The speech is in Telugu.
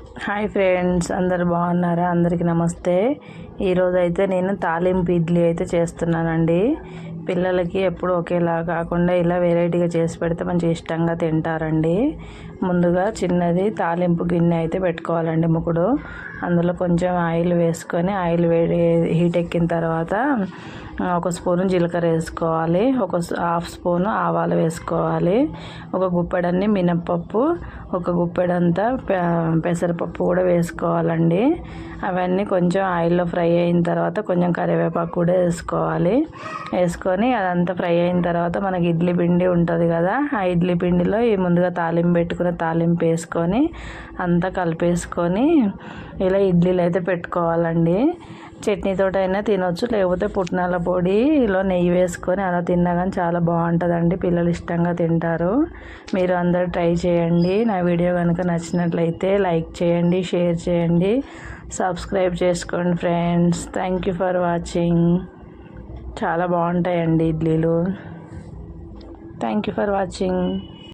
హాయ్ ఫ్రెండ్స్, అందరు బాగున్నారా? అందరికీ నమస్తే. ఈరోజు అయితే నేను తాలింపు ఇడ్లీ అయితే చేస్తున్నానండి. పిల్లలకి ఎప్పుడు ఒకేలా కాకుండా ఇలా వెరైటీగా చేసి పెడితే మంచి ఇష్టంగా తింటారండి. ముందుగా చిన్నది తాలింపు గిన్నె అయితే పెట్టుకోవాలండి ముకుడు. అందులో కొంచెం ఆయిల్ వేసుకొని ఆయిల్ హీట్ ఎక్కిన తర్వాత ఒక స్పూను జీలకర్ర వేసుకోవాలి, ఒక హాఫ్ స్పూను ఆవాలు వేసుకోవాలి, ఒక గుప్పెడన్ని మినప్పప్పు, ఒక గుప్పెడంతా పెసరపప్పు కూడా వేసుకోవాలండి. అవన్నీ కొంచెం ఆయిల్లో ఫ్రై అయిన తర్వాత కొంచెం కరివేపాకు కూడా వేసుకొని అదంతా ఫ్రై అయిన తర్వాత మనకి ఇడ్లీ పిండి ఉంటుంది కదా, ఆ ఇడ్లీ పిండిలో ఈ ముందుగా తాలింపు పెట్టుకున్న తాలింపు వేసుకొని అంతా కలిపేసుకొని ఇలా ఇడ్లీలు అయితే పెట్టుకోవాలండి. చట్నీతో అయినా తినొచ్చు, లేకపోతే పుట్నాల పొడిలో నెయ్యి వేసుకొని అలా తిన్నా కానీ చాలా బాగుంటుందండి. పిల్లలు ఇష్టంగా తింటారు. మీరు అందరూ ట్రై చేయండి. నా వీడియో కనుక నచ్చినట్లయితే లైక్ చేయండి, షేర్ చేయండి, సబ్స్క్రైబ్ చేసుకోండి friends. Thank you for watching. చాలా బాగుంటాయండి ఇడ్లీలు. Thank you for watching.